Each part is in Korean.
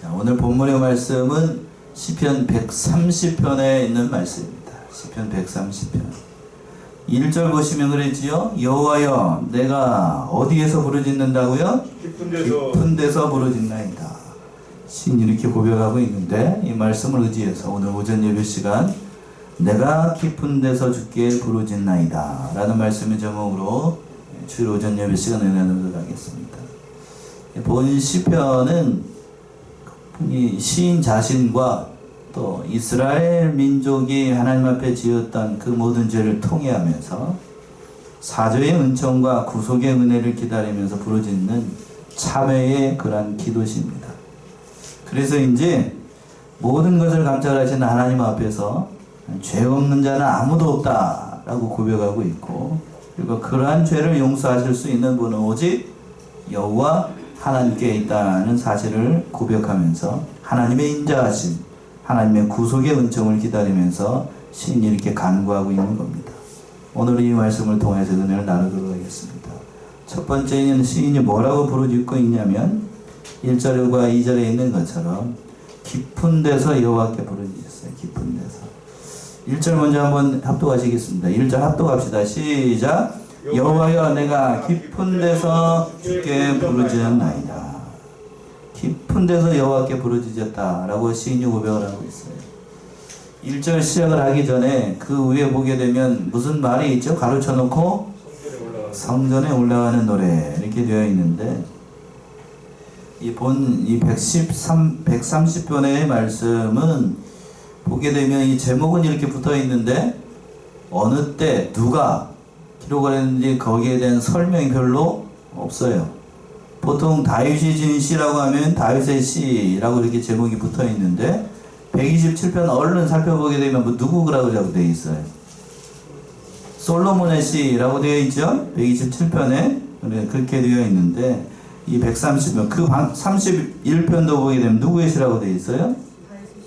자, 오늘 본문의 말씀은 시편 130편에 있는 말씀입니다. 시편 130편 1절 보시면 그랬지요. 여호와여 내가 어디에서 부르짖는다고요? 깊은 데서 부르짖나이다. 시인이 이렇게 고백하고 있는데, 이 말씀을 의지해서 오늘 오전 예배 시간 내가 깊은 데서 주께 부르짖나이다 라는 말씀의 제목으로 주일 오전 예배 시간 은혜 나누도록 하겠습니다. 본 시편은 이 시인 자신과 또 이스라엘 민족이 하나님 앞에 지었던 그 모든 죄를 통회하면서 사죄의 은총과 구속의 은혜를 기다리면서 부르짖는 참회의 그러한 기도시입니다. 그래서 이제 모든 것을 감찰하시는 하나님 앞에서 죄 없는 자는 아무도 없다라고 고백하고 있고, 그리고 그러한 죄를 용서하실 수 있는 분은 오직 여호와 하나님께 있다는 사실을 고백하면서 하나님의 인자하심, 하나님의 구속의 은총을 기다리면서 시인이 이렇게 간구하고 있는 겁니다. 오늘 이 말씀을 통해서 은혜를 나누도록 하겠습니다. 첫 번째는 시인이 뭐라고 부르짖고 있냐면 1절과 2절에 있는 것처럼 깊은 데서 여호와께 부르짖었어요. 깊은 데서. 1절 먼저 한번 합독하시겠습니다. 1절 합독합시다. 시작. 여호와여 내가 깊은 데서 주께 부르짖었나이다. 깊은 데서 여호와께 부르짖었다라고 시인이 고백을 하고 있어요. 1절 시작을 하기 전에 그 위에 보게 되면 무슨 말이 있죠? 가로쳐 놓고 성전에 올라가는 노래 이렇게 되어 있는데, 이 130편의 말씀은 보게 되면 이 제목은 이렇게 붙어 있는데 어느 때 누가 기록을 했는지 거기에 대한 설명이 별로 없어요. 보통 다윗이 지은 시라고 하면 다윗의 시라고 이렇게 제목이 붙어 있는데 127편 얼른 살펴보게 되면 뭐 누구라고 되어 있어요. 솔로몬의 시라고 되어 있죠. 127편에 그렇게 되어 있는데 이 130편 그 31편도 보게 되면 누구의 시라고 되어 있어요?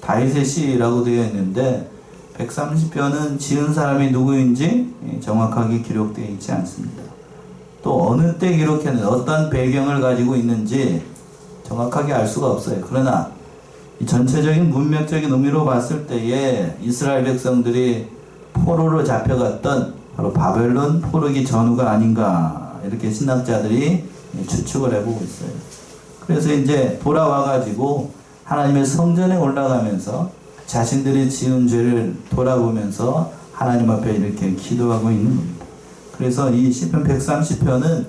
다윗의 시라고 되어 있는데 130편은 지은 사람이 누구인지 정확하게 기록되어 있지 않습니다. 또 어느 때 기록했는지 어떤 배경을 가지고 있는지 정확하게 알 수가 없어요. 그러나 이 전체적인 문맥적인 의미로 봤을 때에 이스라엘 백성들이 포로로 잡혀갔던 바로 바벨론 포로기 전후가 아닌가 이렇게 신학자들이 추측을 해보고 있어요. 그래서 이제 돌아와가지고 하나님의 성전에 올라가면서 자신들이 지은 죄를 돌아보면서 하나님 앞에 이렇게 기도하고 있는 겁니다. 그래서 이 시편 130편은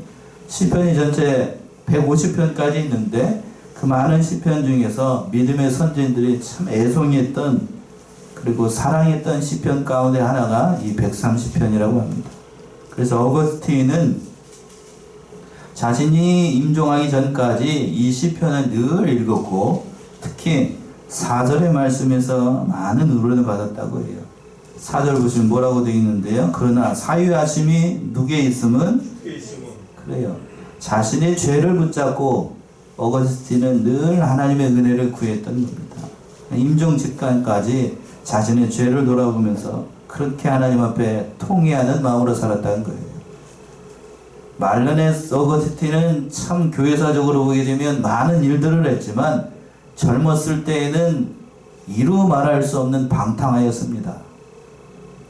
시편이 전체 150편까지 있는데 그 많은 시편 중에서 믿음의 선진들이 참 애송했던 그리고 사랑했던 시편 가운데 하나가 이 130편이라고 합니다. 그래서 어거스틴은 자신이 임종하기 전까지 이 시편을 늘 읽었고 특히 4절의 말씀에서 많은 의론을 받았다고 해요. 4절 보시면 뭐라고 되어 있는데요. 그러나 사유하심이 누구에 있음은 그래요. 자신의 죄를 붙잡고 어거스틴은 늘 하나님의 은혜를 구했던 겁니다. 임종 직간까지 자신의 죄를 돌아보면서 그렇게 하나님 앞에 통회하는 마음으로 살았다는 거예요. 말년의 어거스틴은 참 교회사적으로 보게 되면 많은 일들을 했지만 젊었을 때에는 이루 말할 수 없는 방탕하였습니다.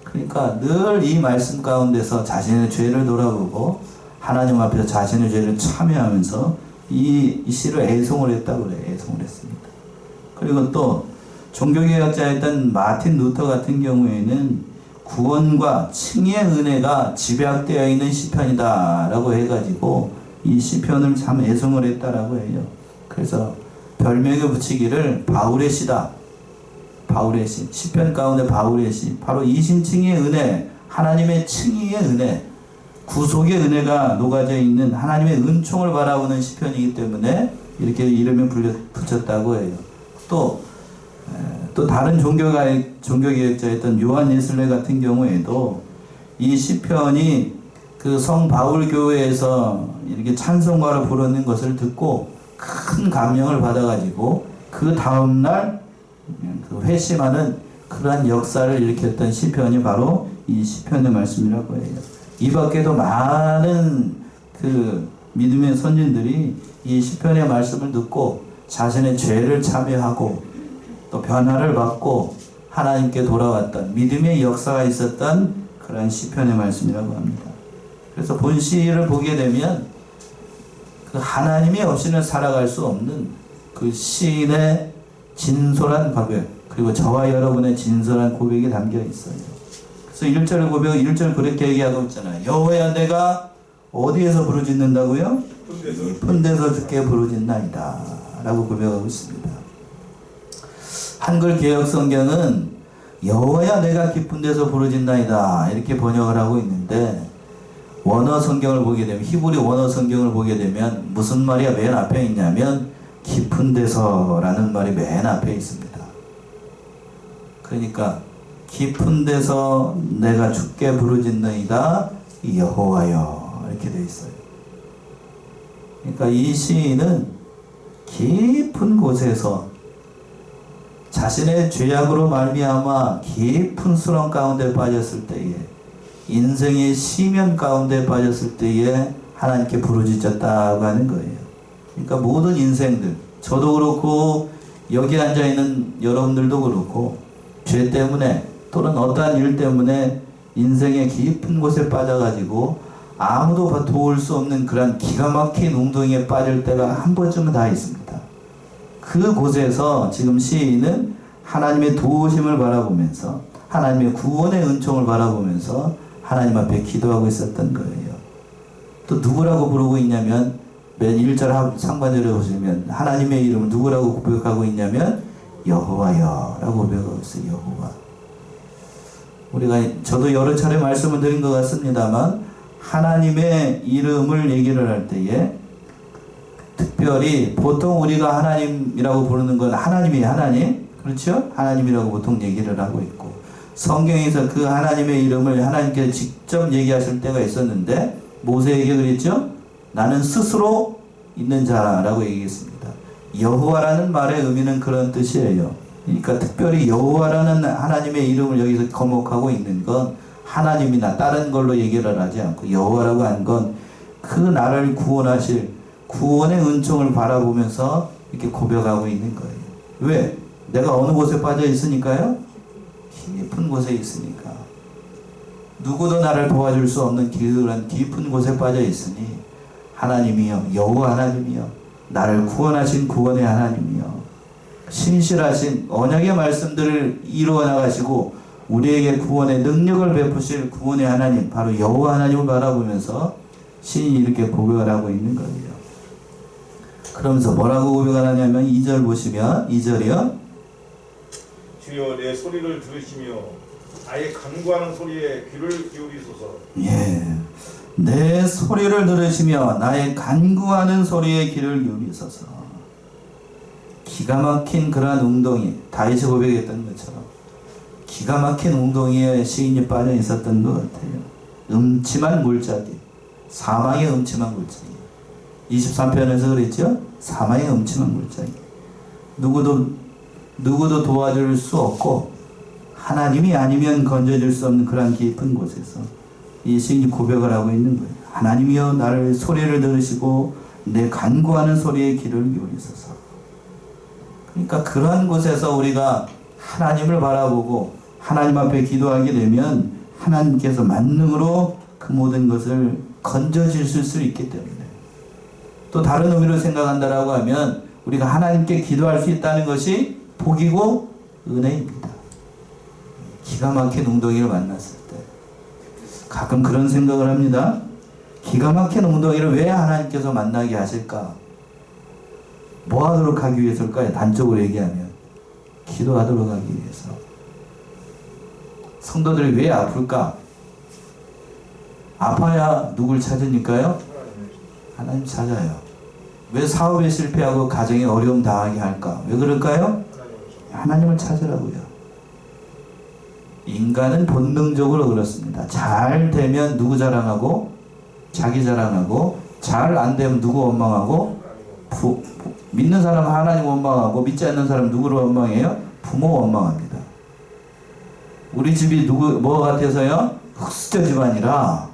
그러니까 늘 이 말씀 가운데서 자신의 죄를 돌아보고 하나님 앞에서 자신의 죄를 참여하면서 이 시를 애송을 했다고 그래요. 애송을 했습니다. 그리고 또 종교개혁자였던 마틴 루터 같은 경우에는 구원과 칭의의 은혜가 집약되어 있는 시편이다 라고 해가지고 이 시편을 참 애송을 했다라고 해요. 그래서 별명에 붙이기를 바울의 시다. 바울의 시. 시편 가운데 바울의 시. 바로 이신칭의 은혜, 하나님의 칭의의 은혜, 구속의 은혜가 녹아져 있는 하나님의 은총을 바라보는 시편이기 때문에 이렇게 이름을 붙였다고 해요. 또 다른 종교개혁자였던 요한 예슬레 같은 경우에도 이 시편이 그 성 바울 교회에서 이렇게 찬송가를 부르는 것을 듣고 큰 감명을 받아가지고 그 다음날 그 회심하는 그러한 역사를 일으켰던 시편이 바로 이 시편의 말씀이라고 해요. 이 밖에도 많은 그 믿음의 선진들이 이 시편의 말씀을 듣고 자신의 죄를 참여하고 또 변화를 받고 하나님께 돌아왔던 믿음의 역사가 있었던 그런 시편의 말씀이라고 합니다. 그래서 본 시를 보게 되면 그 하나님이 없이는 살아갈 수 없는 그 시인의 진솔한 고백, 그리고 저와 여러분의 진솔한 고백이 담겨 있어요. 그래서 1절 고백, 1절 그렇게 얘기하고 있잖아요. 여호와야, 내가 어디에서 부르짖는다고요? 깊은 데서 주께 부르짖나이다 라고 고백하고 있습니다. 한글 개역 성경은 여호와야, 내가 깊은 데서 부르짖나이다 이렇게 번역을 하고 있는데, 원어 성경을 보게 되면, 히브리 원어 성경을 보게 되면 무슨 말이 맨 앞에 있냐면 깊은 데서라는 말이 맨 앞에 있습니다. 그러니까 깊은 데서 내가 주께 부르짖나이다 여호와여 이렇게 되어 있어요. 그러니까 이 시인은 깊은 곳에서 자신의 죄악으로 말미암아 깊은 수렁 가운데 빠졌을 때에, 인생의 시면 가운데 빠졌을 때에 하나님께 부르짖었다고 하는 거예요. 그러니까 모든 인생들, 저도 그렇고 여기 앉아있는 여러분들도 그렇고 죄 때문에 또는 어떠한 일 때문에 인생의 깊은 곳에 빠져가지고 아무도 도울 수 없는 그런 기가 막힌 웅덩이에 빠질 때가 한 번쯤은 다 있습니다. 그 곳에서 지금 시인은 하나님의 도우심을 바라보면서, 하나님의 구원의 은총을 바라보면서 하나님 앞에 기도하고 있었던 거예요. 또 누구라고 부르고 있냐면, 맨 1절 상반절에 보시면 하나님의 이름을 누구라고 고백하고 있냐면 여호와여 라고 고백하고 있어요. 여호와. 우리가, 저도 여러 차례 말씀을 드린 것 같습니다만, 하나님의 이름을 얘기를 할 때에 특별히 보통 우리가 하나님이라고 부르는 건 하나님이 하나님, 그렇죠? 하나님이라고 보통 얘기를 하고 있고, 성경에서 그 하나님의 이름을 하나님께서 직접 얘기하실 때가 있었는데, 모세에게 그랬죠? 나는 스스로 있는 자라고 얘기했습니다. 여호와라는 말의 의미는 그런 뜻이에요. 그러니까 특별히 여호와라는 하나님의 이름을 여기서 거목하고 있는 건 하나님이나 다른 걸로 얘기를 하지 않고 여호와라고 한 건 그 나를 구원하실 구원의 은총을 바라보면서 이렇게 고백하고 있는 거예요. 왜? 내가 어느 곳에 빠져 있으니까요? 깊은 곳에 있으니까. 누구도 나를 도와줄 수 없는 그런 깊은 곳에 빠져 있으니 하나님이여, 여호와 하나님이여, 나를 구원하신 구원의 하나님이여, 신실하신 언약의 말씀들을 이루어 나가시고 우리에게 구원의 능력을 베푸실 구원의 하나님, 바로 여호와 하나님을 바라보면서 신이 이렇게 고백을 하고 있는 거예요. 그러면서 뭐라고 고백을 하냐면 2절 보시면, 2절이요. 주여, 내 소리를 들으시며 나의 간구하는 소리에 귀를 기울이소서. 예, 내 소리를 들으시며 나의 간구하는 소리에 귀를 기울이소서. 기가 막힌 그러한 웅덩이, 다윗이 고백했던 것처럼 기가 막힌 웅덩이에 시인이 빠져 있었던 것 같아요. 음침한 물자기, 사망의 음침한 물자기. 23편에서 그랬죠? 사망의 음침한 물자기. 누구도 도와줄 수 없고 하나님이 아니면 건져줄 수 없는 그런 깊은 곳에서 이 시인이 고백을 하고 있는 거예요. 하나님이여, 나를 소리를 들으시고 내 간구하는 소리에 귀를 기울이소서. 그러니까 그러한 곳에서 우리가 하나님을 바라보고 하나님 앞에 기도하게 되면 하나님께서 만능으로 그 모든 것을 건져주실 수 있기 때문에, 또 다른 의미로 생각한다라고 하면 우리가 하나님께 기도할 수 있다는 것이 복이고 은혜입니다. 기가 막힌 웅덩이를 만났을 때 가끔 그런 생각을 합니다. 기가 막힌 웅덩이를 왜 하나님께서 만나게 하실까? 뭐 하도록 하기 위해서일까요? 단적으로 얘기하면 기도하도록 하기 위해서. 성도들이 왜 아플까? 아파야 누굴 찾으니까요? 하나님 찾아요. 왜 사업에 실패하고 가정에 어려움 당하게 할까? 왜 그럴까요? 하나님을 찾으라고요. 인간은 본능적으로 그렇습니다. 잘 되면 누구 자랑하고? 자기 자랑하고, 잘 안 되면 누구 원망하고? 믿는 사람 하나님 원망하고, 믿지 않는 사람 누구를 원망해요? 부모 원망합니다. 우리 집이 뭐 같아서요? 흑수저 집안이라,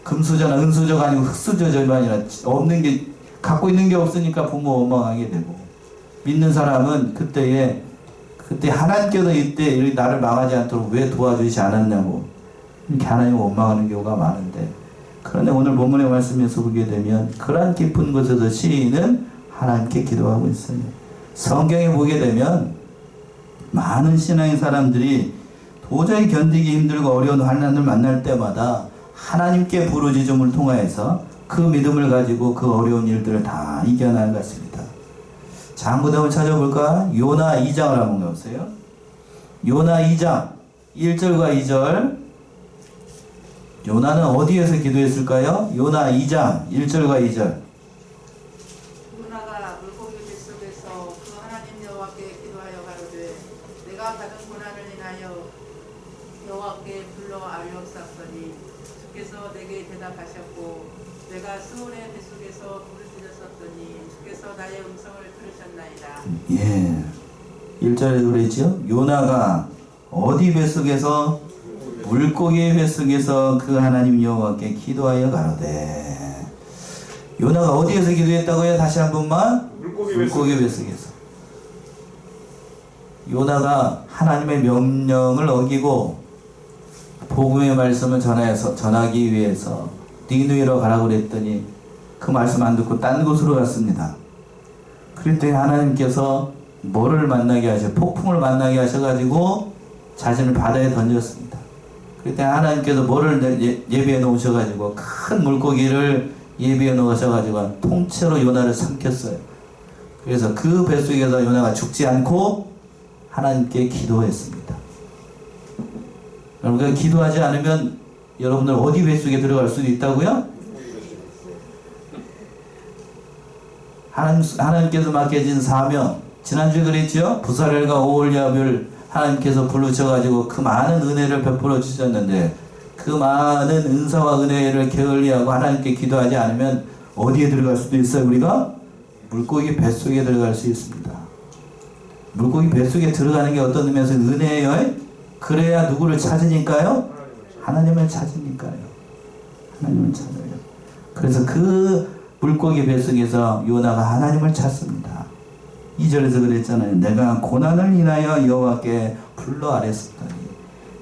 금수저나 은수저가 아니고 흑수저 집안이라, 없는 게 갖고 있는 게 없으니까 부모 원망하게 되고, 믿는 사람은 그때 하나님께서 이때 나를 망하지 않도록 왜 도와주지 않았냐고 이렇게 하나님을 원망하는 경우가 많은데, 그런데 오늘 본문의 말씀에서 보게 되면 그러한 깊은 곳에서 시인은 하나님께 기도하고 있어요. 성경에 보게 되면 많은 신앙의 사람들이 도저히 견디기 힘들고 어려운 환난을 만날 때마다 하나님께 부르짖음을 통하여서 그 믿음을 가지고 그 어려운 일들을 다 이겨나갔습니다. 자, 한번 한번 찾아볼까? 요나 2장을 한번 가보세요. 요나 2장 1절과 2절. 요나는 어디에서 기도했을까요? 요나 2장 1절과 2절. 요나가 물고기 뱃속에서 그 하나님 여호와께 기도하여 가로되 내가 받은 고난을 인하여 여호와께 불러 아뢰옵사오니 주께서 내게 대답하셨고 내가 스올의 뱃속에서 부르짖었더니 주께서 나의 음성을 들으셨나이다. 예. 1절에 그랬죠? 요나가 어디 뱃속에서? 물고기의 뱃속에서 그 하나님 여호와께 기도하여 가로되. 요나가 어디에서 기도했다고요? 다시 한 번만. 물고기 뱃속에서. 요나가 하나님의 명령을 어기고 복음의 말씀을 전하기 위해서 니느웨로 가라고 그랬더니 그 말씀 안 듣고 딴 곳으로 갔습니다. 그랬더니 하나님께서 뭐를 만나게 하셔? 폭풍을 만나게 하셔가지고 자신을 바다에 던졌습니다. 그랬더니 하나님께서 뭐를 예비해 놓으셔가지고 큰 물고기를 예비해 놓으셔가지고 통째로 요나를 삼켰어요. 그래서 그 뱃속에서 요나가 죽지 않고 하나님께 기도했습니다. 여러분, 기도하지 않으면 여러분들 어디 뱃속에 들어갈 수도 있다고요? 하나님께서 맡겨진 사명, 지난주에 그랬죠? 부사렐과 오홀리압을 하나님께서 부르셔가지고 그 많은 은혜를 베풀어 주셨는데, 그 많은 은사와 은혜를 게을리하고 하나님께 기도하지 않으면 어디에 들어갈 수도 있어요? 우리가 물고기 뱃속에 들어갈 수 있습니다. 물고기 뱃속에 들어가는 게 어떤 의미에서 은혜예요? 그래야 누구를 찾으니까요? 하나님을 찾으니까요. 하나님을 찾아요. 그래서 그 물고기 뱃속에서 요나가 하나님을 찾습니다. 2절에서 그랬잖아요. 내가 고난을 인하여 여호와께 불러 아뢰었더니.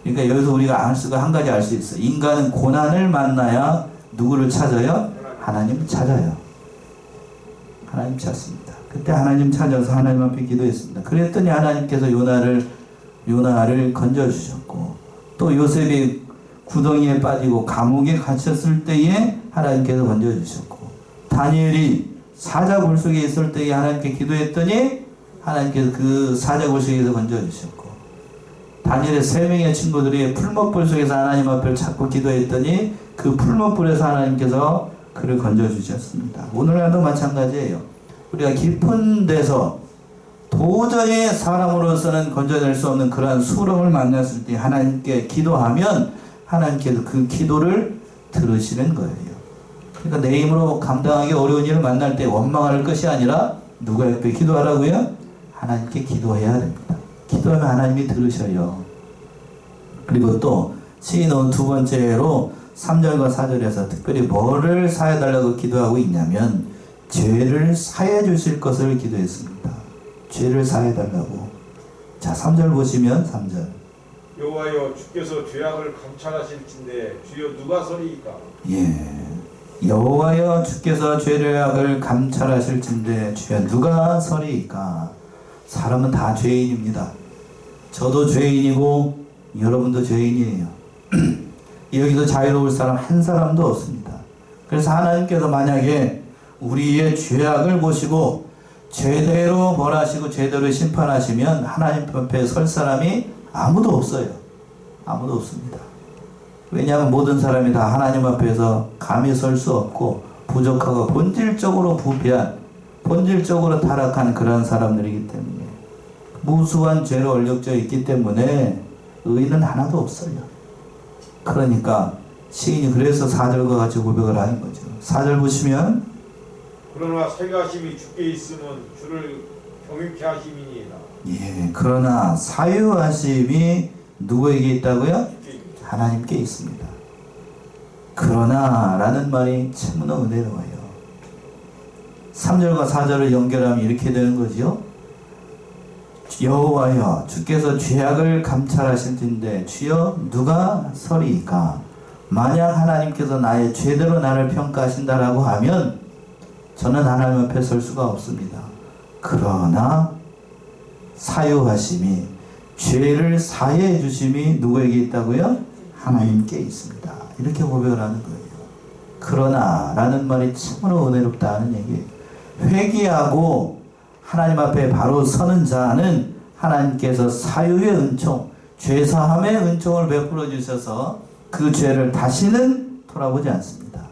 그러니까 여기서 우리가 한 가지 알 수 있어요. 인간은 고난을 만나야 누구를 찾아요? 하나님 찾아요. 하나님 찾습니다. 그때 하나님 찾아서 하나님 앞에 기도했습니다. 그랬더니 하나님께서 요나를 건져주셨고, 또 요셉이 구덩이에 빠지고 감옥에 갇혔을 때에 하나님께서 건져주셨고, 다니엘이 사자굴 속에 있을 때에 하나님께 기도했더니 하나님께서 그 사자굴 속에서 건져주셨고, 다니엘의 3명의 친구들이 풀목불 속에서 하나님 앞을 찾고 기도했더니 그 풀목불에서 하나님께서 그를 건져주셨습니다. 오늘날도 마찬가지예요. 우리가 깊은 데서 도저히 사람으로서는 건져낼 수 없는 그러한 수렁을 만났을 때 하나님께 기도하면 하나님께서 그 기도를 들으시는 거예요. 그러니까 내 힘으로 감당하기 어려운 일을 만날 때 원망할 것이 아니라 누가 옆에 기도하라고요? 하나님께 기도해야 됩니다. 기도하면 하나님이 들으셔요. 그리고 또 시인은 두 번째로 3절과 4절에서 특별히 뭐를 사해달라고 기도하고 있냐면 죄를 사해 주실 것을 기도했습니다. 죄를 사해달라고. 자, 3절 보시면 3절. 여호와여 주께서 죄악을 감찰하실진대 주여 누가 서리이까? 예. 여호와여 주께서 죄악을 감찰하실진대 주여 누가 서리이까? 사람은 다 죄인입니다. 저도 죄인이고 여러분도 죄인이에요. 여기서 자유로울 사람 한 사람도 없습니다. 그래서 하나님께서 만약에 우리의 죄악을 보시고 제대로 벌하시고 제대로 심판하시면 하나님 앞에 설 사람이 아무도 없어요. 아무도 없습니다. 왜냐하면 모든 사람이 다 하나님 앞에서 감히 설 수 없고 부족하고 본질적으로 부패한, 본질적으로 타락한 그런 사람들이기 때문에, 무수한 죄로 얼룩져 있기 때문에 의인은 하나도 없어요. 그러니까 시인이 그래서 4절과 같이 고백을 하는 거죠. 4절 보시면 그러나 사유하심이 주께 있으면 주를 경외케 하심이니이다. 예, 그러나 사유하심이 누구에게 있다고요? 하나님께 있습니다. 그러나 라는 말이 참으로 은혜로워요. 3절과 4절을 연결하면 이렇게 되는 거죠. 여호와여 주께서 죄악을 감찰하실진데 주여 누가 서리이까. 만약 하나님께서 나의 죄대로 나를 평가하신다라고 하면 저는 하나님 앞에 설 수가 없습니다. 그러나 사유하심이, 죄를 사해해 주심이 누구에게 있다고요? 하나님께 있습니다. 이렇게 고백을 하는 거예요. 그러나 라는 말이 참으로 은혜롭다는 얘기예요. 회개하고 하나님 앞에 바로 서는 자는 하나님께서 사유의 은총, 죄사함의 은총을 베풀어 주셔서 그 죄를 다시는 돌아보지 않습니다.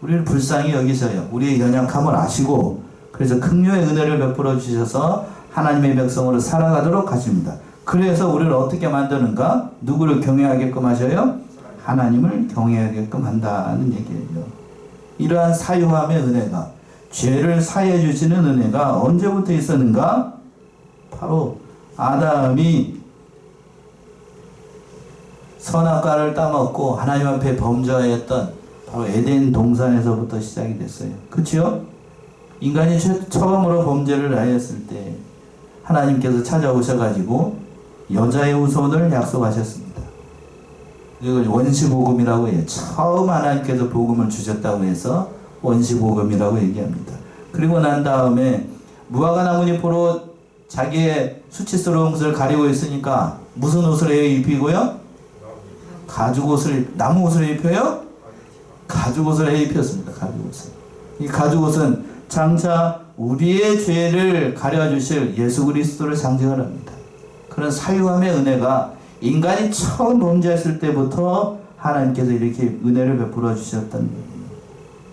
우리를 불쌍히 여기셔요. 우리의 연약함을 아시고 그래서 긍휼의 은혜를 베풀어 주셔서 하나님의 백성으로 살아가도록 하십니다. 그래서 우리를 어떻게 만드는가? 누구를 경외하게끔 하셔요? 하나님을 경외하게끔 한다는 얘기예요. 이러한 사유함의 은혜가, 죄를 사해 주시는 은혜가 언제부터 있었는가? 바로 아담이 선악과를 따먹고 하나님 앞에 범죄하였던 바로 에덴 동산에서부터 시작이 됐어요. 그렇죠? 인간이 처음으로 범죄를 하였을 때 하나님께서 찾아오셔가지고 여자의 후손을 약속하셨습니다. 이걸 원시복음이라고 해요. 처음 하나님께서 복음을 주셨다고 해서 원시복음이라고 얘기합니다. 그리고 난 다음에 무화과 나뭇잎으로 자기의 수치스러운 것을 가리고 있으니까 무슨 옷을 입히고요? 가죽 옷을, 나무 옷을 입혀요? 가죽 옷을 입혔습니다. 가죽 옷을. 이 가죽 옷은 장차 우리의 죄를 가려주실 예수 그리스도를 상징을 합니다. 그런 사유함의 은혜가 인간이 처음 범죄했을 때부터 하나님께서 이렇게 은혜를 베풀어 주셨던 거예요.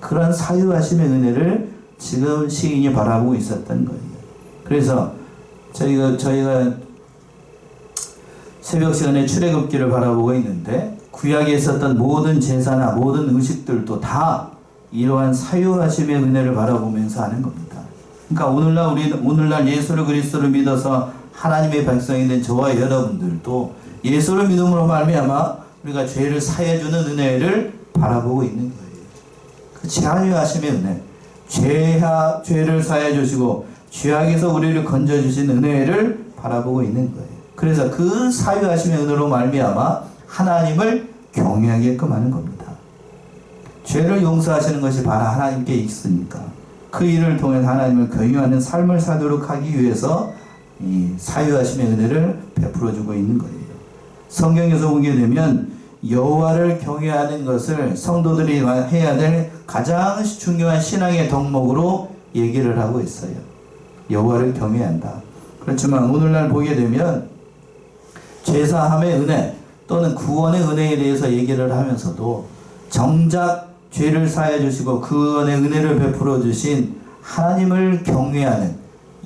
그런 사유하심의 은혜를 지금 시인이 바라보고 있었던 거예요. 그래서 저희가 새벽 시간에 출애굽기를 바라보고 있는데 구약에 있었던 모든 제사나 모든 의식들도 다 이러한 사유하심의 은혜를 바라보면서 하는 겁니다. 그러니까 오늘날 예수 그리스도를 믿어서 하나님의 백성이 된 저와 여러분들도 예수를 믿음으로 말미암아 우리가 죄를 사해주는 은혜를 바라보고 있는 거예요. 그 사유하심의 은혜, 죄를 사해주시고 죄악에서 우리를 건져주신 은혜를 바라보고 있는 거예요. 그래서 그 사유하심의 은혜로 말미암아 하나님을 경외하게끔 하는 겁니다. 죄를 용서하시는 것이 바로 하나님께 있으니까 그 일을 통해 하나님을 경외하는 삶을 살도록 하기 위해서 이 사유하심의 은혜를 베풀어주고 있는 거예요. 성경에서 보게 되면 여호와를 경외하는 것을 성도들이 해야 될 가장 중요한 신앙의 덕목으로 얘기를 하고 있어요. 여호와를 경외한다. 그렇지만 오늘날 보게 되면 죄사함의 은혜 또는 구원의 은혜에 대해서 얘기를 하면서도 정작 죄를 사해 주시고 구원의 은혜를 베풀어 주신 하나님을 경외하는,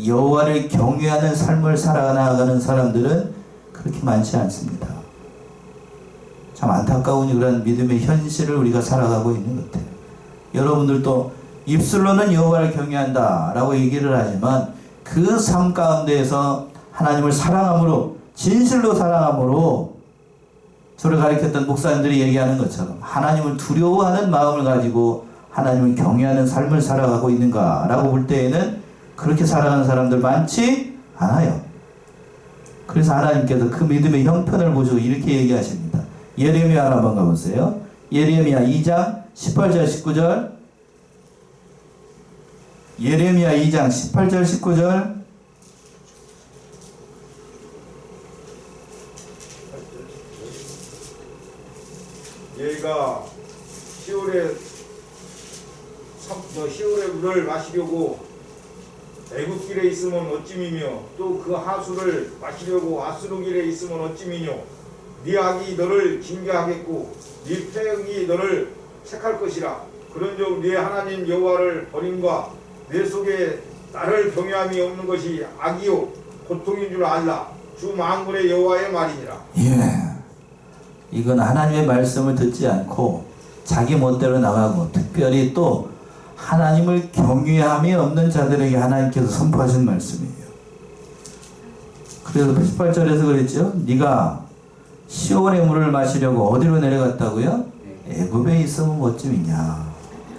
여호와를 경외하는 삶을 살아나가는 사람들은 그렇게 많지 않습니다. 참 안타까운 그런 믿음의 현실을 우리가 살아가고 있는 것 같아요. 여러분들도 입술로는 여호와를 경외한다 라고 얘기를 하지만 그 삶 가운데에서 하나님을 사랑함으로, 진실로 사랑함으로 저를 가르쳤던 목사님들이 얘기하는 것처럼 하나님을 두려워하는 마음을 가지고 하나님을 경외하는 삶을 살아가고 있는가 라고 볼 때에는 그렇게 살아가는 사람들 많지 않아요. 그래서 하나님께서 그 믿음의 형편을 보시고 이렇게 얘기하십니다. 예레미야 한번 가보세요. 예레미야 2장 18절 19절. 예레미야 2장 18절 19절. 얘가 시올의 물을 마시려고 애굽길에 있으면 어찌미며 또 그 하수를 마시려고 아수르길에 있으면 어찌미뇨. 네 악이 너를 징계하겠고 네 패역이 너를 책할 것이라. 그런즉 네 하나님 여호와를 버림과 내 속에 나를 경외함이 없는 것이 악이요 고통인 줄 알라. 주 만군의 여호와의 말이니라. 예. 이건 하나님의 말씀을 듣지 않고 자기 멋대로 나가고 특별히 또 하나님을 경외함이 없는 자들에게 하나님께서 선포하신 말씀이에요. 그래서 18절에서 그랬죠. 네가 시온의 물을 마시려고 어디로 내려갔다고요? 애굽에 있으면 어찌미냐.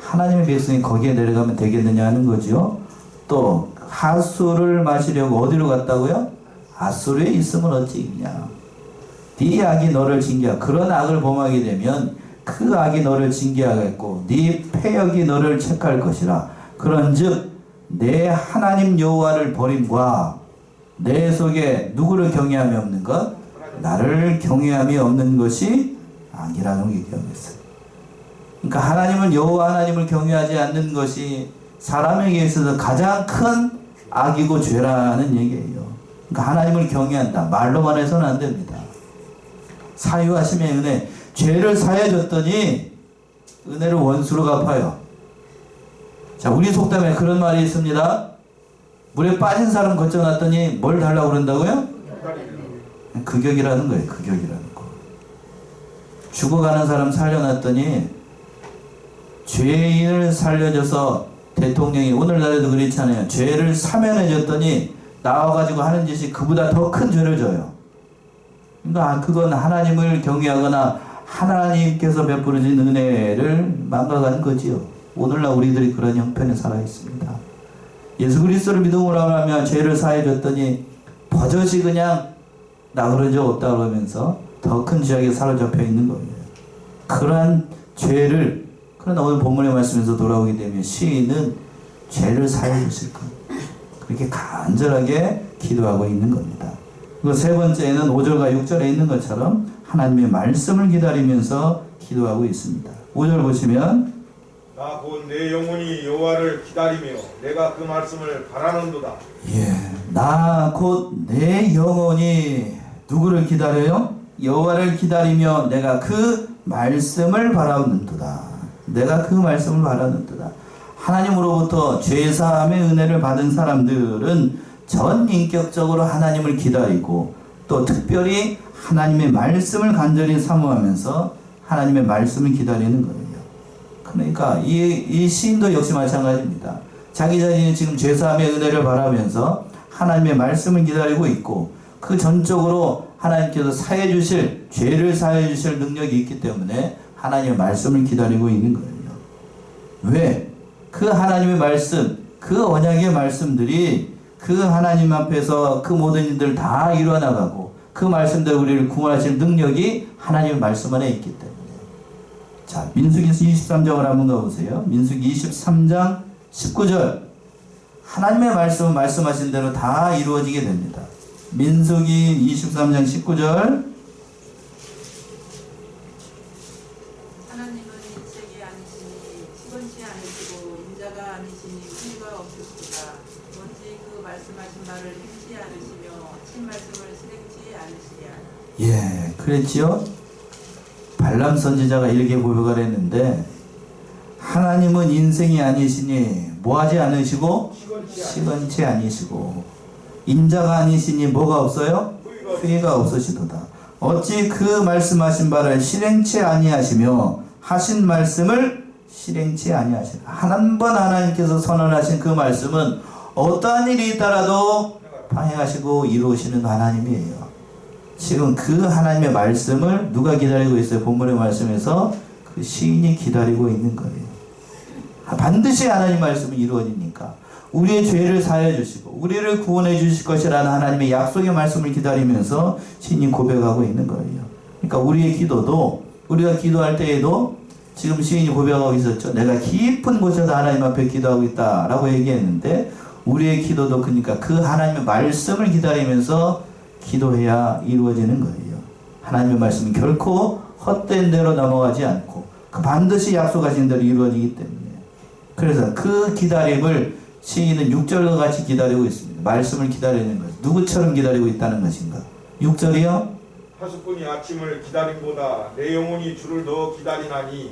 하나님의 백성이 거기에 내려가면 되겠느냐 하는 거죠. 또 하수를 마시려고 어디로 갔다고요? 아수르에 있으면 어찌겠냐. 네 악이 너를 징계하. 그런 악을 범하게 되면 그 악이 너를 징계하겠고 네 패역이 너를 책할 것이라. 그런즉 내 하나님 여호와를 버림과 내 속에 누구를 경외함이 없는 것? 나를 경외함이 없는 것이 악이라는 얘기하겠어요. 그러니까 하나님을 여호와 하나님을 경외하지 않는 것이 사람에게 있어서 가장 큰 악이고 죄라는 얘기예요. 그러니까 하나님을 경외한다. 말로만 해서는 안 됩니다. 사유하심의 은혜. 죄를 사해줬더니 은혜를 원수로 갚아요. 자, 우리 속담에 그런 말이 있습니다. 물에 빠진 사람 거쳐놨더니 뭘 달라고 그런다고요? 극역이라는 거예요. 극역이라는 거. 죽어가는 사람 살려놨더니 죄인을 살려줘서 대통령이 오늘날에도 그렇잖아요. 죄를 사면해줬더니 나와가지고 하는 짓이 그보다 더 큰 죄를 져요. 그러니까 그건 하나님을 경외하거나 하나님께서 베풀어진 은혜를 망각하는 거지요. 오늘날 우리들이 그런 형편에 살아 있습니다. 예수 그리스도를 믿음으로 하면 죄를 사해줬더니 버젓이 그냥 나 그러죠 없다 그러면서 더 큰 죄악에 사로잡혀 있는 거예요. 그러한 죄를, 그러나 오늘 본문의 말씀에서 돌아오게 되면 시인은 죄를 사해 주실 것, 그렇게 간절하게 기도하고 있는 겁니다. 그리고 세 번째는 5절과 6절에 있는 것처럼 하나님의 말씀을 기다리면서 기도하고 있습니다. 5절 보시면 나 곧 내 영혼이 여호와를 기다리며 내가 그 말씀을 바라는도다. 나 곧 내 영혼이 누구를 기다려요? 여호와를 기다리며 내가 그 말씀을 바라는도다. 내가 그 말씀을 바라는도다. 하나님으로부터 죄사함의 은혜를 받은 사람들은 전 인격적으로 하나님을 기다리고 또 특별히 하나님의 말씀을 간절히 사모하면서 하나님의 말씀을 기다리는 거예요. 그러니까 이 시인도 역시 마찬가지입니다. 자기 자신이 지금 죄사함의 은혜를 바라면서 하나님의 말씀을 기다리고 있고 그 전적으로 하나님께서 사해 주실, 죄를 사해 주실 능력이 있기 때문에 하나님의 말씀을 기다리고 있는 거예요. 왜? 그 하나님의 말씀, 그 언약의 말씀들이 그 하나님 앞에서 그 모든 일들 다 이루어나가고 그 말씀대로 우리를 구원하실 능력이 하나님의 말씀 안에 있기 때문에. 자, 민수기 23장을 한번 가보세요. 민수기 23장 19절. 하나님의 말씀은 말씀하신 대로 다 이루어지게 됩니다. 민수기 23장 19절. 하나님은 인책이 아니시니 시건치 않으시고 인자가 아니시니 후가 없으시다. 뭔지 그 말씀하신 말을 행치 않으시며 친 말씀을 실행치 않으시랴. 그랬지요? 발람 선지자가 이렇게 고백을 했는데 하나님은 인생이 아니시니 뭐하지 않으시고 시건치 아니시고 인자가 아니시니 뭐가 없어요? 후회가 없으시도다. 어찌 그 말씀하신 바를 실행치 아니하시며 하신 말씀을 실행치 아니하시나. 한 번 하나님께서 선언하신 그 말씀은 어떠한 일이 있더라도 방해하시고 이루시는 하나님이에요. 지금 그 하나님의 말씀을 누가 기다리고 있어요? 본문의 말씀에서 그 시인이 기다리고 있는 거예요. 반드시 하나님 말씀은 이루어지니까 우리의 죄를 사해 주시고 우리를 구원해 주실 것이라는 하나님의 약속의 말씀을 기다리면서 시인이 고백하고 있는 거예요. 그러니까 우리의 기도도, 우리가 기도할 때에도 지금 시인이 고백하고 있었죠. 내가 깊은 곳에서 하나님 앞에 기도하고 있다라고 얘기했는데 우리의 기도도 그러니까 그 하나님의 말씀을 기다리면서 기도해야 이루어지는 거예요. 하나님의 말씀은 결코 헛된 대로 넘어가지 않고 그 반드시 약속하신 대로 이루어지기 때문에. 그래서 그 기다림을 시인은 6절과 같이 기다리고 있습니다. 말씀을 기다리는 것. 누구처럼 기다리고 있다는 것인가? 6절이요. 파수꾼이 아침을 기다림보다 내 영혼이 주를 더 기다리나니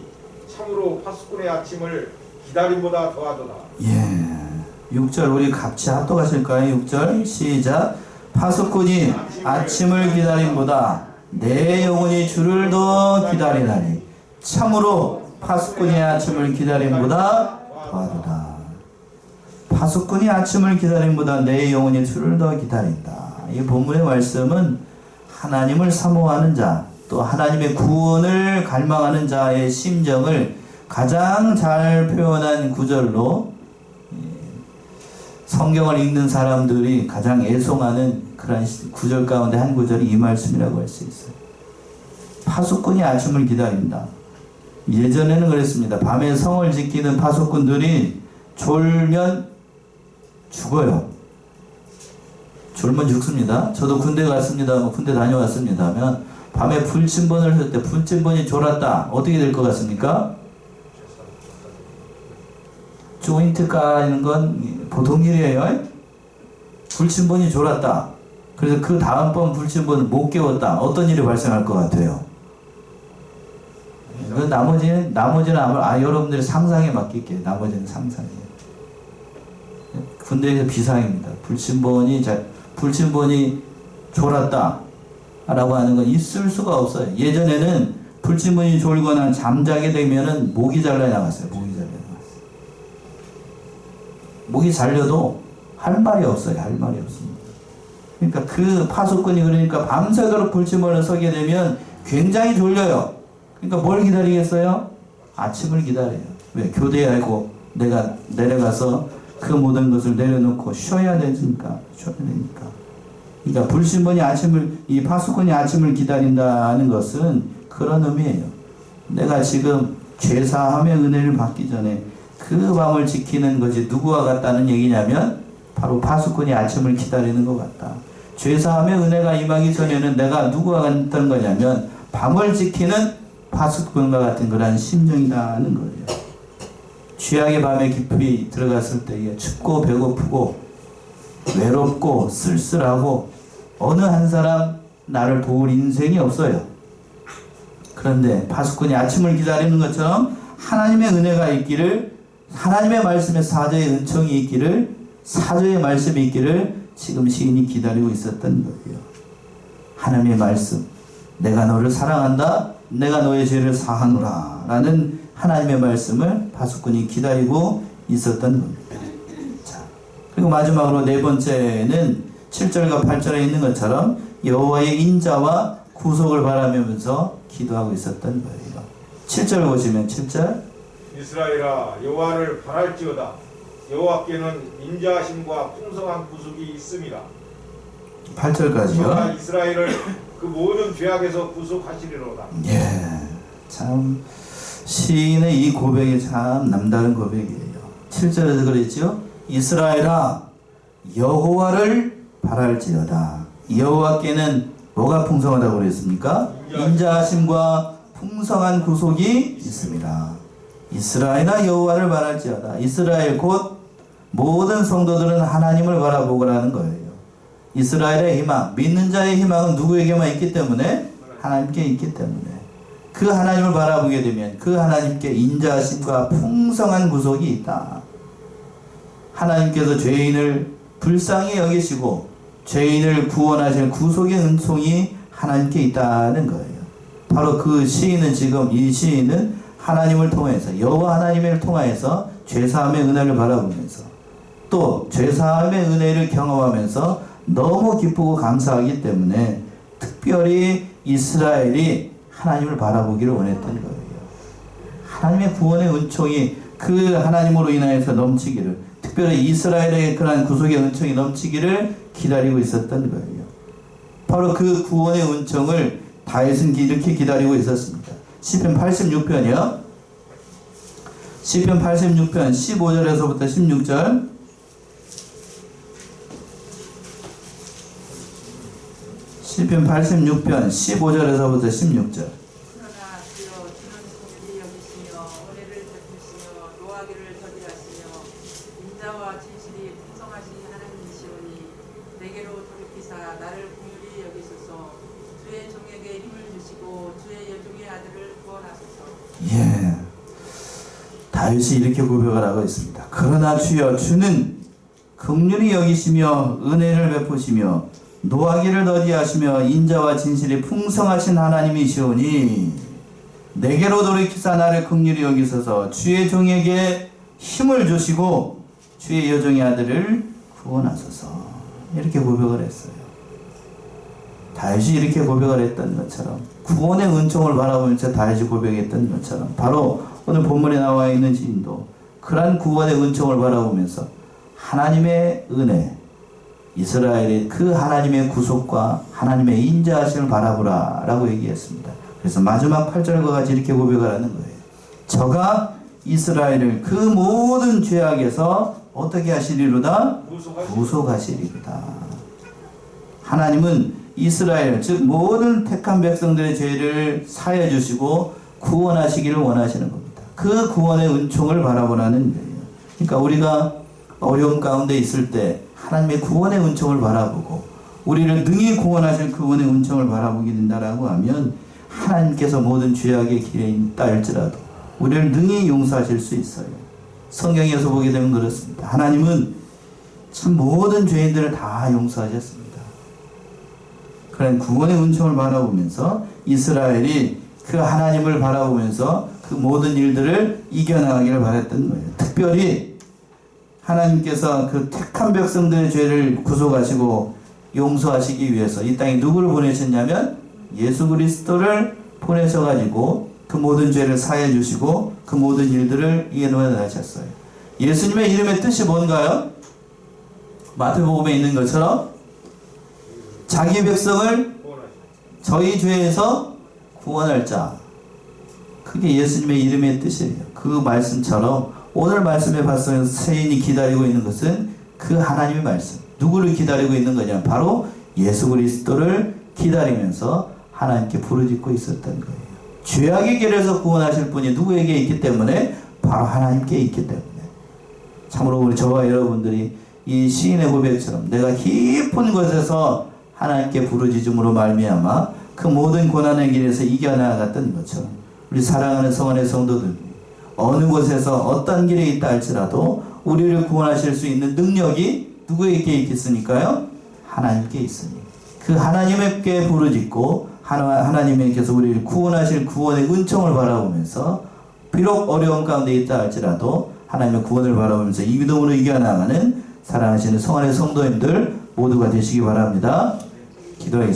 참으로 파수꾼의 아침을 기다림보다 더하도다. 6절 우리 같이 합독하실까요? 6절 시작. 파수꾼이 아침을 기다림보다 내 영혼이 주를 더 기다리나니 참으로 파수꾼이 아침을 기다림보다 더하도다. 파수꾼이 아침을 기다림보다 내 영혼이 주를 더 기다린다. 이 본문의 말씀은 하나님을 사모하는 자, 또 하나님의 구원을 갈망하는 자의 심정을 가장 잘 표현한 구절로 성경을 읽는 사람들이 가장 애송하는 그런 구절 가운데 한 구절이 이 말씀이라고 할 수 있어요. 파수꾼이 아침을 기다린다. 예전에는 그랬습니다. 밤에 성을 지키는 파수꾼들이 졸면 죽어요. 졸면 죽습니다. 저도 군대 갔습니다. 군대 다녀왔습니다. 하면 밤에 불침번을 할 때 불침번이 졸았다. 어떻게 될 것 같습니까? 조인트 까는 건 보통 일이에요. 불침번이 졸았다. 그래서 그 다음번 불침번을 못 깨웠다. 어떤 일이 발생할 것 같아요? 나머지는 여러분들이 상상에 맡길게요. 나머지는 상상이에요. 군대에서 비상입니다. 불침번이 졸았다 라고 하는 건 있을 수가 없어요. 예전에는 불침번이 졸거나 잠자게 되면은 목이 잘려 나갔어요. 목이 잘려도 할 말이 없어요. 할 말이 없습니다. 그러니까 그 파수꾼이 그러니까 밤새도록 불침번을 서게 되면 굉장히 졸려요. 그러니까 뭘 기다리겠어요? 아침을 기다려요. 왜? 교대하고 내가 내려가서 그 모든 것을 내려놓고 쉬어야 되니까. 그러니까 불침번이 이 파수꾼이 아침을 기다린다는 것은 그런 의미예요. 내가 지금 죄사함의 은혜를 받기 전에 그 밤을 지키는 것이 누구와 같다는 얘기냐면 바로 파수꾼이 아침을 기다리는 것 같다. 죄사함의 은혜가 임하기 전에는 내가 누구와 같다는 거냐면 밤을 지키는 파수꾼과 같은 그런 심정이라는 거예요. 죄악의 밤에 깊이 들어갔을 때에 춥고 배고프고 외롭고 쓸쓸하고 어느 한 사람 나를 도울 인생이 없어요. 그런데 파수꾼이 아침을 기다리는 것처럼 하나님의 은혜가 있기를, 하나님의 말씀에 사저의 은총이 있기를, 사저의 말씀이 있기를 지금 시인이 기다리고 있었던 거예요. 하나님의 말씀, 내가 너를 사랑한다, 내가 너의 죄를 사하노라 라는 하나님의 말씀을 파수꾼이 기다리고 있었던 겁니다. 자, 그리고 마지막으로 네 번째는 7절과 8절에 있는 것처럼 여호와의 인자와 구속을 바라면서 기도하고 있었던 거예요. 7절 보시면 7절 이스라엘아 여호와를 바랄지어다. 여호와께는 인자하심과 풍성한 구속이 있습니다. 8절까지요. 저가 이스라엘을 그 모든 죄악에서 구속하시리로다. 예, 참 시인의 이 고백이 참 남다른 고백이에요. 7절에서 그랬죠. 이스라엘아 여호와를 바랄지어다. 여호와께는 뭐가 풍성하다고 그랬습니까? 인자하심과 풍성한 구속이 있습니다. 이스라엘아 여호와를 바랄지어다. 이스라엘 곧 모든 성도들은 하나님을 바라보고라는 거예요. 이스라엘의 희망, 믿는 자의 희망은 누구에게만 있기 때문에? 하나님께 있기 때문에. 그 하나님을 바라보게 되면 그 하나님께 인자하심과 풍성한 구속이 있다. 하나님께서 죄인을 불쌍히 여기시고 죄인을 구원하실 구속의 은총이 하나님께 있다는 거예요. 바로 그 시인은 지금 이 시인은 하나님을 통해서 여호와 하나님을 통하여서 죄사함의 은혜를 바라보면서 또 죄사함의 은혜를 경험하면서 너무 기쁘고 감사하기 때문에 특별히 이스라엘이 하나님을 바라보기를 원했던 거예요. 하나님의 구원의 은총이 그 하나님으로 인하여서 넘치기를, 특별히 이스라엘의 그러한 구속의 은총이 넘치기를 기다리고 있었던 거예요. 바로 그 구원의 은총을 다윗은 이렇게 기다리고 있었습니다. 시편 86편이요. 시편 86편 15절에서부터 16절. 시편 86편 15절에서부터 16절. 그러나 주여 주는 공의를 여기시며 은혜를 베푸시며 노하기를 더디하시며 인자와 진실이 풍성하신 하나님이시오니 내게로 돌이키사 나를 공의히 여기소서. 주의 종에게 힘을 주시고 주의 여종의 아들을 구원하소서. 예, 다윗이 이렇게 고백을 하고 있습니다. 그러나 주여 주는 긍휼히 여기시며 은혜를 베푸시며 노하기를 더디하시며 인자와 진실이 풍성하신 하나님이시오니 내게로 돌이키사 나를 긍휼히 여기소서. 주의 종에게 힘을 주시고 주의 여종의 아들을 구원하소서. 이렇게 고백을 했어요. 다윗이 이렇게 고백을 했던 것처럼 구원의 은총을 바라보면서 다윗이 고백했던 것처럼 바로 오늘 본문에 나와 있는 시인도 그러한 구원의 은총을 바라보면서 하나님의 은혜, 이스라엘의 그 하나님의 구속과 하나님의 인자하심을 바라보라 라고 얘기했습니다. 그래서 마지막 8절과 같이 이렇게 고백을 하는 거예요. 저가 이스라엘을 그 모든 죄악에서 어떻게 하시리로다? 구속하시리로다. 하나님은 이스라엘 즉 모든 택한 백성들의 죄를 사해 주시고 구원하시기를 원하시는 겁니다. 그 구원의 은총을 바라보라는 거예요. 그러니까 우리가 어려움 가운데 있을 때 하나님의 구원의 은총을 바라보고 우리를 능히 구원하실 구원의 은총을 바라보게 된다라고 하면 하나님께서 모든 죄악의 길에 있다 할지라도 우리를 능히 용서하실 수 있어요. 성경에서 보게 되면 그렇습니다. 하나님은 참 모든 죄인들을 다 용서하셨습니다. 그런 구원의 은총을 바라보면서 이스라엘이 그 하나님을 바라보면서 그 모든 일들을 이겨나가기를 바랬던 거예요. 특별히 하나님께서 그 택한 백성들의 죄를 구속하시고 용서하시기 위해서 이 땅에 누구를 보내셨냐면 예수 그리스도를 보내셔가지고 그 모든 죄를 사해 주시고 그 모든 일들을 이겨내게 하셨어요. 예수님의 이름의 뜻이 뭔가요? 마태복음에 있는 것처럼 자기 백성을 저희 죄에서 구원할 자. 그게 예수님의 이름의 뜻이에요. 그 말씀처럼 오늘 말씀에 봤어요. 세인이 기다리고 있는 것은 그 하나님의 말씀. 누구를 기다리고 있는 거냐? 바로 예수 그리스도를 기다리면서 하나님께 부르짖고 있었던 거예요. 죄악의 길에서 구원하실 분이 누구에게 있기 때문에? 바로 하나님께 있기 때문에. 참으로 우리 저와 여러분들이 이 시인의 고백처럼 내가 깊은 곳에서 하나님께 부르짖음으로 말미암아 그 모든 고난의 길에서 이겨나갔던 것처럼 우리 사랑하는 성원의 성도들 어느 곳에서 어떤 길에 있다 할지라도 우리를 구원하실 수 있는 능력이 누구에게 있겠습니까요? 하나님께 있으니 그 하나님께 부르짖고 하나님께서 우리를 구원하실 구원의 은총을 바라보면서 비록 어려움 가운데 있다 할지라도 하나님의 구원을 바라보면서 이 믿음으로 이겨나가는 사랑하시는 성원의 성도님들 모두가 되시기 바랍니다. 기도하겠습니다.